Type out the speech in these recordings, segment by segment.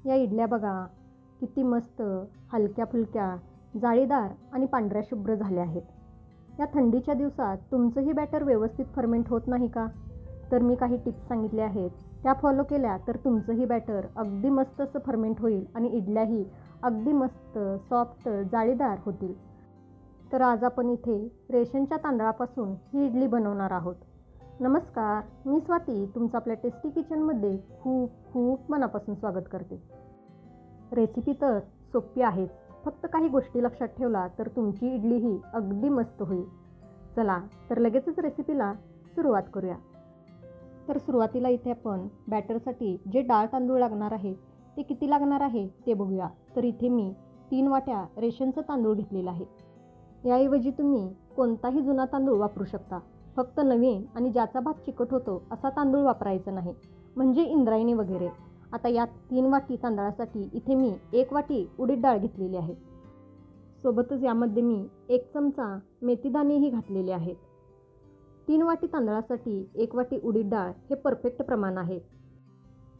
या इडल्या बघा किती मस्त हलक्या फुलक्या, जाळीदार आणि पांढऱ्या शुभ्र झाल्या आहेत. या थंडीच्या दिवसात तुमचंही बॅटर व्यवस्थित फर्मेंट होत नाही का? तर मी काही टिप्स सांगितल्या आहेत, त्या फॉलो केल्या तर तुमचंही बॅटर अगदी मस्त असं फर्मेंट होईल आणि इडल्याही अगदी मस्त सॉफ्ट जाळीदार होतील. तर आज आपण इथे रेशनच्या तांदळापासून ही इडली बनवणार आहोत. नमस्कार, मी स्वाती तुमचं आपल्या टेस्टी किचनमध्ये खूप खूप मनापासून स्वागत करते. रेसिपी तर सोपी आहेच, फक्त काही गोष्टी लक्षात ठेवला तर तुमची इडलीही अगदी मस्त होईल. चला तर लगेचच रेसिपीला सुरुवात करूया. तर सुरुवातीला इथे आपण बॅटरसाठी जे डाळ तांदूळ लागणार आहे ते किती लागणार आहे ते बघूया. तर इथे मी 3 वाट्या रेशनचं तांदूळ घेतलेलं आहे. याऐवजी तुम्ही कोणताही जुना तांदूळ वापरू शकता. फक्त नवीन आणि ज्याचा भात चिकट होतो असा तांदूळ वापरायचा नाही, म्हणजे इंद्रायणी वगैरे. आता या 3 वाटी तांदळासाठी इथे मी 1 वाटी उडीद डाळ घेतलेली आहे. सोबतच यामध्ये मी 1 चमचा मेथीदाणेही घातलेले आहेत. 3 वाटी तांदळासाठी 1 वाटी उडीद डाळ हे परफेक्ट प्रमाण आहे.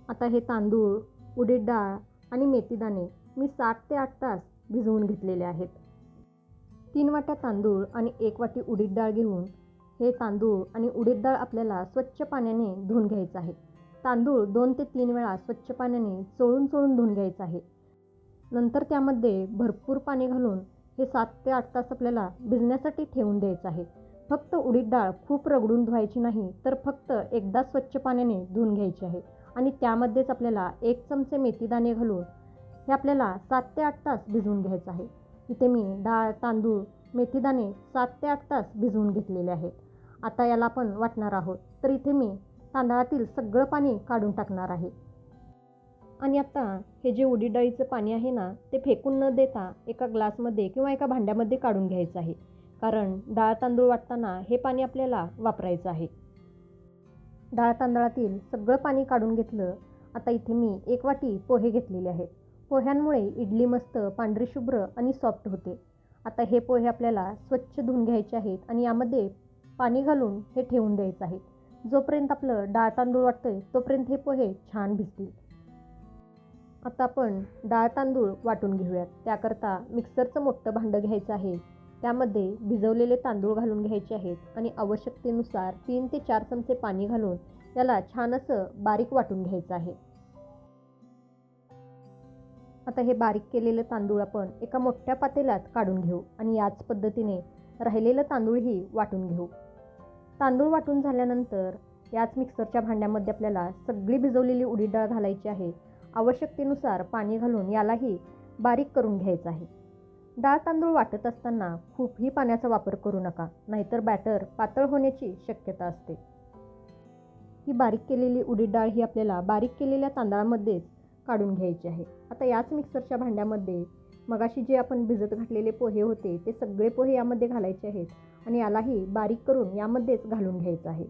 आता हे तांदूळ, उडीद डाळ आणि मेथीदाणे मी 7 ते 8 तास भिजवून घेतलेले आहेत. 3 वाट्या तांदूळ आणि 1 वाटी उडीद डाळ घेऊन हे तांदूळ आणि उडीद डाळ आपल्याला स्वच्छ पाण्याने धुवून घ्यायचं आहे. तांदूळ 2 ते 3 वेळा स्वच्छ पाण्याने चोळून धुवून घ्यायचं आहे. नंतर त्यामध्ये भरपूर पाणी घालून हे 7 ते 8 तास आपल्याला भिजण्यासाठी ठेवून द्यायचं आहे. फक्त उडीद डाळ खूप रगडून धुवायची नाही, तर फक्त एकदा स्वच्छ पाण्याने धुवून घ्यायची आहे. आणि त्यामध्येच आपल्याला 1 चमचे मेथीदाणे घालून हे आपल्याला 7 ते 8 तास भिजवून घ्यायचं आहे. इथे मी डाळ, तांदूळ, मेथीदाणे 7 ते 8 तास भिजवून घेतलेले आहेत. आता याला आपण वाटणार आहोत. तर इथे मी तांदळातील सगळं पाणी काढून टाकणार आहे. आणि आता हे जे उडीद डाळीचं पाणी आहे ना, ते फेकून न देता एका ग्लासमध्ये किंवा एका भांड्यामध्ये काढून घ्यायचं आहे. कारण डाळ तांदूळ वाटताना हे पाणी आपल्याला वापरायचं आहे. डाळ तांदळातील सगळं पाणी काढून घेतलं. आता इथे मी 1 वाटी पोहे घेतलेले आहेत. पोह्यांमुळे इडली मस्त पांढरी शुभ्र आणि सॉफ्ट होते. आता हे पोहे आपल्याला स्वच्छ धुवून घ्यायचे आहेत आणि यामध्ये पाणी घालून हे ठेवून द्यायचं आहे. जोपर्यंत आपलं डाळ तांदूळ वाटतंय तोपर्यंत हे पोहे छान भिजतील. आता आपण डाळ तांदूळ वाटून घेऊयात. त्याकरता मिक्सरचं मोठं भांडं घ्यायचं आहे. त्यामध्ये भिजवलेले तांदूळ घालून घ्यायचे आहेत आणि आवश्यकतेनुसार 3 ते 4 चमचे पाणी घालून याला छान असं बारीक वाटून घ्यायचं आहे. आता हे बारीक केलेले तांदूळ आपण एका मोठ्या पातेल्यात काढून घेऊ आणि याच पद्धतीने राहिलेलं तांदूळही वाटून घेऊ. तांदूळ वाटून झाल्यानंतर याच मिक्सरच्या भांड्यामध्ये आपल्याला सगळी भिजवलेली उडीद डाळ घालायची आहे. आवश्यकतेनुसार पाणी घालून यालाही बारीक करून घ्यायचं आहे. डाळ तांदूळ वाटत असताना खूपही पाण्याचा वापर करू नका, नाहीतर बॅटर पातळ होण्याची शक्यता असते. ही बारीक केलेली उडीद डाळ ही आपल्याला बारीक केलेल्या तांदळामध्येच काढून घ्यायची आहे. आता याच मिक्सरच्या भांड्यामध्ये मगाशी जे आपण भिजत घातलेले पोहे होते ते सगळे पोहे यामध्ये घालायचे आहेत आणि यालाही बारीक करून यामध्येच घालून घ्यायचं आहे.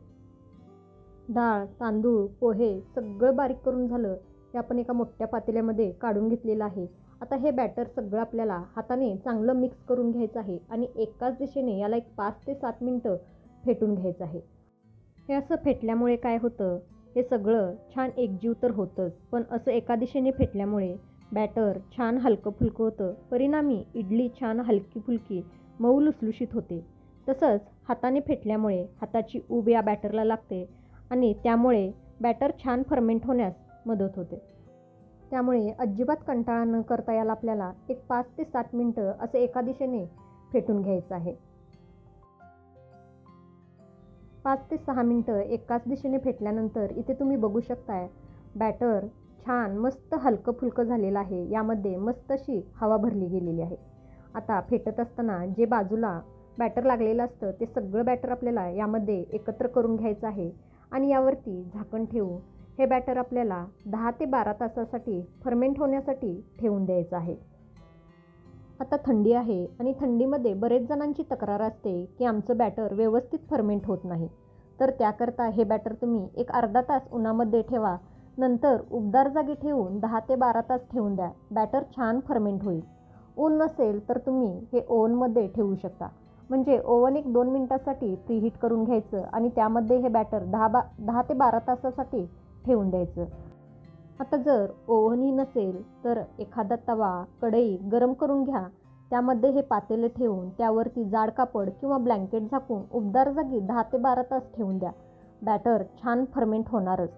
डाळ, तांदूळ, पोहे सगळं बारीक करून झालं. हे आपण एका मोठ्या पातेल्यामध्ये काढून घेतलेलं आहे. आता हे बॅटर सगळं आपल्याला हाताने चांगलं मिक्स करून घ्यायचं आहे आणि एकाच दिशेने याला 5 ते 7 मिनटं फेटून घ्यायचं आहे. हे असं फेटल्यामुळे काय होतं, हे सगळं छान एकजीव तर होतंच, पण असं एका दिशेने फेटल्यामुळे बॅटर छान हलकं फुलकं होतं. परिणामी इडली छान हलकी फुलकी मऊ लुसलुशीत होते. तसंच हाताने फेटल्यामुळे हाताची ऊब या बॅटरला लागते आणि त्यामुळे बॅटर छान फर्मेंट होण्यास मदत होते. त्यामुळे अजिबात कंटाळा न करता याला आपल्याला 5 ते 7 मिनटं असं एका दिशेने फेटून घ्यायचं आहे. 5 ते 6 मिनटं एकाच दिशेने फेटल्यानंतर इथे तुम्ही बघू शकताय बॅटर छान मस्त हलकं फुलकं झालेलं आहे. यामध्ये मस्त अशी हवा भरली गेलेली आहे. आता फेटत असताना जे बाजूला बॅटर लागलेलं असतं ते सगळं बॅटर आपल्याला यामध्ये एकत्र करून घ्यायचं आहे आणि यावरती झाकण ठेवून हे बॅटर आपल्याला 10 ते 12 तासासाठी फर्मेंट होण्यासाठी ठेवून द्यायचं आहे. आता थंडी आहे आणि थंडीमध्ये बरेच जणांची तक्रार असते की आमचं बॅटर व्यवस्थित फर्मेंट होत नाही. तर त्याकरता हे बॅटर तुम्ही एक अर्धा तास उन्हामध्ये ठेवा. नंतर उबदार जागी ठेवून 10 ते 12 तास ठेवून द्या. बॅटर छान फर्मेंट होईल. ऊन नसेल तर तुम्ही हे ओव्हनमध्ये ठेवू शकता. म्हणजे ओव्हन 1-2 मिनटासाठी प्रीहीट करून घ्यायचं आणि त्यामध्ये हे बॅटर 10 ते 12 तासासाठी ठेवून द्यायचं. आता जर ओव्हनही नसेल तर एखादा तवा, कढई गरम करून घ्या. त्यामध्ये हे पातेले ठेवून त्यावरती जाड कापड किंवा ब्लँकेट झाकून उबदार जागी 10 ते 12 तास ठेवून द्या. बॅटर छान फर्मेंट होणारच.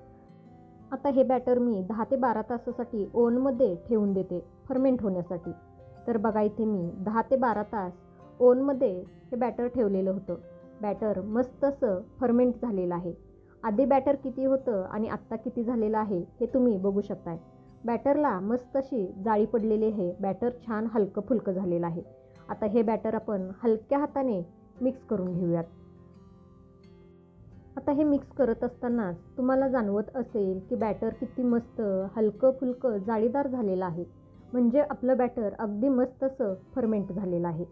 आता हे बॅटर मी 10 ते 12 तासासाठी ओव्हनमध्ये ठेवून देते फर्मेंट होण्यासाठी. तर बघा इथे मी 10 ते 12 तास ओव्हनमध्ये हे बॅटर ठेवलेलं होतं. बॅटर मस्त असं फर्मेंट झालेलं आहे. आधी बॅटर किती होतं आणि आत्ता किती झालेलं आहे हे तुम्ही बघू शकताय. बॅटरला मस्त अशी जाळी पडलेली आहे. बॅटर छान हलकं फुलकं झालेलं आहे. आता हे बॅटर आपण हलक्या हाताने मिक्स करून घेऊयात. आता हे मिक्स करत असतानाच तुम्हाला जाणवत असेल की बॅटर किती मस्त हलकं फुलकं जाळीदार झालेलं आहे. म्हणजे आपलं बॅटर अगदी मस्त असं फर्मेंट झालेलं आहे.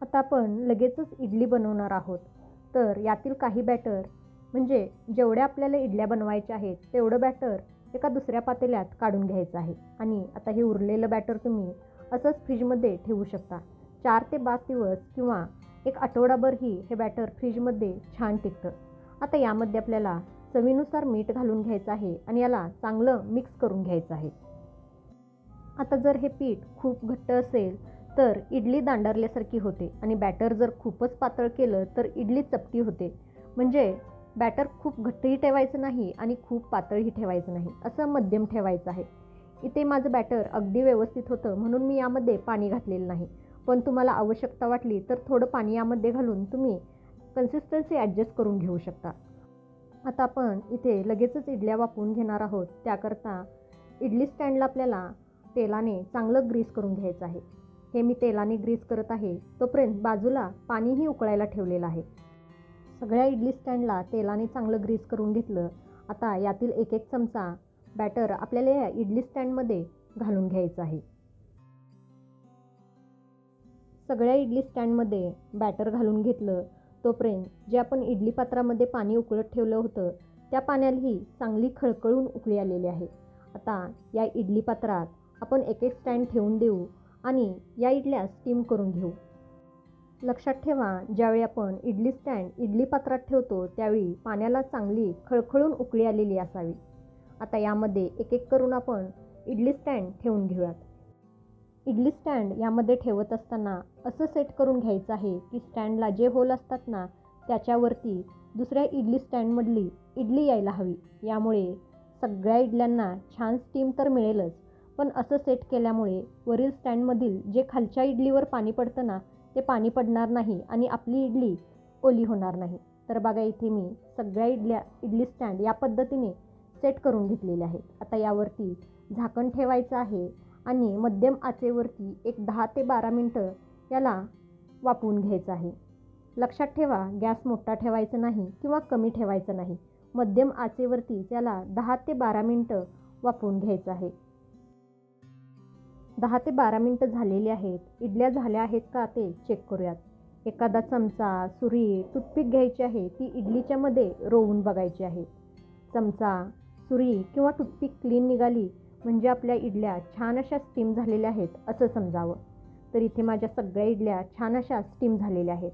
आता आपण लगेचच इडली बनवणार आहोत. तर यातील काही बॅटर म्हणजे जेवढ्या आपल्याला इडल्या बनवायच्या आहेत तेवढं बॅटर एका दुसऱ्या पातेल्यात काढून घ्यायचं आहे. आणि आता हे उरलेलं बॅटर तुम्ही असंच फ्रीजमध्ये ठेवू शकता. 4 ते 5 दिवस किंवा एक आठवडाभरही हे बॅटर फ्रीजमध्ये छान टिकतं. आता यामध्ये आपल्याला चवीनुसार मीठ घालून घ्यायचं आहे आणि याला चांगलं मिक्स करून घ्यायचं आहे. आता जर हे पीठ खूप घट्ट असेल तर इडली दांडारल्यासारखी होते आणि बॅटर जर खूपच पातळ केलं तर इडली चपटी होते. म्हणजे बॅटर खूप घट्टही ठेवायचं नाही आणि खूप पातळही ठेवायचं नाही, असं मध्यम ठेवायचं आहे. इथे माझं बॅटर अगदी व्यवस्थित होतं म्हणून मी यामध्ये पाणी घातलेलं नाही. पण तुम्हाला आवश्यकता वाटली तर थोडं पाणी यामध्ये घालून तुम्ही कन्सिस्टन्सी ॲडजस्ट करून घेऊ शकता. आता आपण इथे लगेचच इडल्या वाफवून घेणार आहोत. त्याकरता इडली स्टँडला आपल्याला तेलाने चांगलं ग्रीस करून घ्यायचं आहे. हे मी तेलाने ग्रीस करत आहे. तोपर्यंत बाजूला पाणीही उकळायला ठेवलेलं आहे. सगळ्या इडली स्टँडला तेलाने चांगलं ग्रीस करून घेतलं. आता यातील एक एक चमचा बॅटर आपल्याला या इडली स्टँडमध्ये घालून घ्यायचं आहे. सगळ्या इडली स्टँडमध्ये बॅटर घालून घेतलं. तोपर्यंत जे आपण इडली पात्रामध्ये पाणी उकळत ठेवलं होतं त्या पाण्यालाही चांगली खळखळून उकळी आलेली आहे. आता या इडली पात्रात आपण एक एक स्टँड ठेवून देऊ आणि या इडल्या स्टीम करून घेऊ. लक्षात ठेवा, ज्यावेळी आपण इडली स्टँड इडली पात्रात ठेवतो त्यावेळी पाण्याला चांगली खळखळून उकळी आलेली असावी. आता यामध्ये एक एक करून आपण इडली स्टँड ठेवून घेऊयात. इडली स्टँड यामध्ये ठेवत असताना असं सेट करून घ्यायचं आहे की स्टँडला जे होल असतात ना त्याच्यावरती दुसऱ्या इडली स्टँडमधली इडली यायला हवी. यामुळे सगळ्या इडल्यांना छान स्टीम तर मिळेलच, पण असं सेट केल्यामुळे वरील स्टँडमधील जे खालच्या इडलीवर पाणी पडतं ना ते पाणी पडणार नाही आणि आपली इडली ओली होणार नाही. तर बघा इथे मी सगळ्या इडली स्टँड या पद्धतीने सेट करून घेतलेले आहेत. आता यावरती झाकण ठेवायचं आहे आणि मध्यम आचेवरती एक 10 ते 12 मिनटं याला वाफवून घ्यायचं आहे. लक्षात ठेवा, गॅस मोठा ठेवायचा नाही किंवा कमी ठेवायचा नाही. मध्यम आचेवरती त्याला 10 ते 12 मिनटं वाफवून घ्यायचं आहे. 10 ते 12 मिनटं झालेली आहेत. इडल्या झाल्या आहेत का ते चेक करूयात. एखादा चमचा, सुरी, टूथपिक घ्यायची आहे. ती इडलीच्या मध्ये रोवून बघायची आहे. चमचा, सुरी किंवा टूथपिक क्लीन निघाली म्हणजे आपल्या इडल्या छान अशा स्टीम झालेल्या आहेत असं समजावं. तर इथे माझ्या सगळ्या इडल्या छान अशा स्टीम झालेल्या आहेत.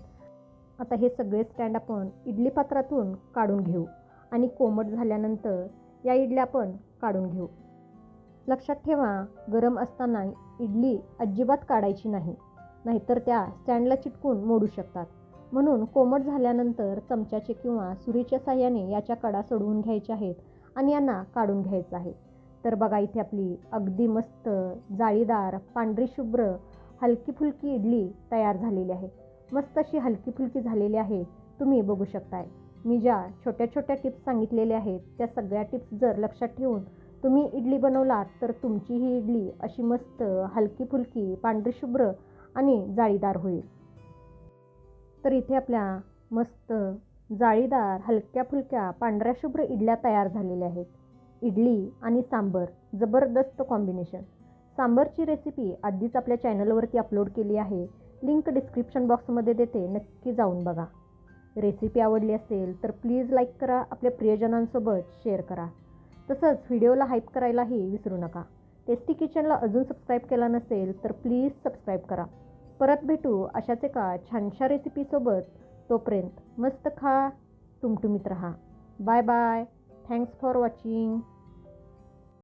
आता हे सगळे स्टँड आपण इडली पात्रातून काढून घेऊ आणि कोमट झाल्यानंतर या इडल्या आपण काढून घेऊ. लक्षात ठेवा, गरम असताना इडली अजिबात काढायची नाही, नाहीतर त्या स्टँडला चिटकून मोडू शकतात. म्हणून कोमट झाल्यानंतर चमच्याचे किंवा सुरीच्या साहाय्याने याच्या कडा सोडवून घ्यायच्या आहेत आणि यांना काढून घ्यायचं आहे. तर बघा इथे आपली अगदी मस्त जाळीदार पांढरी शुभ्र हलकी फुलकी इडली तयार झालेली आहे. मस्त अशी हलकी फुलकी झालेली आहे. तुम्ही बघू शकताय. मी ज्या छोट्या छोट्या टिप्स सांगितलेल्या आहेत त्या सगळ्या टिप्स जर लक्षात ठेवून तुम्ही इडली बनवलात तर तुमची ही इडली अशी मस्त हलकी फुलकी पांढरी शुभ्र आणि जाळीदार होईल. तर इथे आपल्या मस्त जाळीदार हलक्या फुलक्या पांढऱ्या शुभ्र इडल्या तयार झालेल्या आहेत. इडली आणि सांबर जबरदस्त कॉम्बिनेशन. सांबरची रेसिपी आधीच आपल्या चॅनलवरती अपलोड केली आहे. लिंक डिस्क्रिप्शन बॉक्समध्ये देते, नक्की जाऊन बघा. रेसिपी आवडली असेल तर प्लीज लाईक करा, आपल्या प्रियजनांसोबत शेअर करा. तसंच व्हिडिओला हाईप करायलाही विसरू नका. टेस्टी किचनला अजून सबस्क्राईब केला नसेल तर प्लीज सबस्क्राईब करा. परत भेटू अशाच एका छानशा रेसिपीसोबत. तोपर्यंत मस्त खा, टुमटुमीत राहा. Bye bye. Thanks for watching.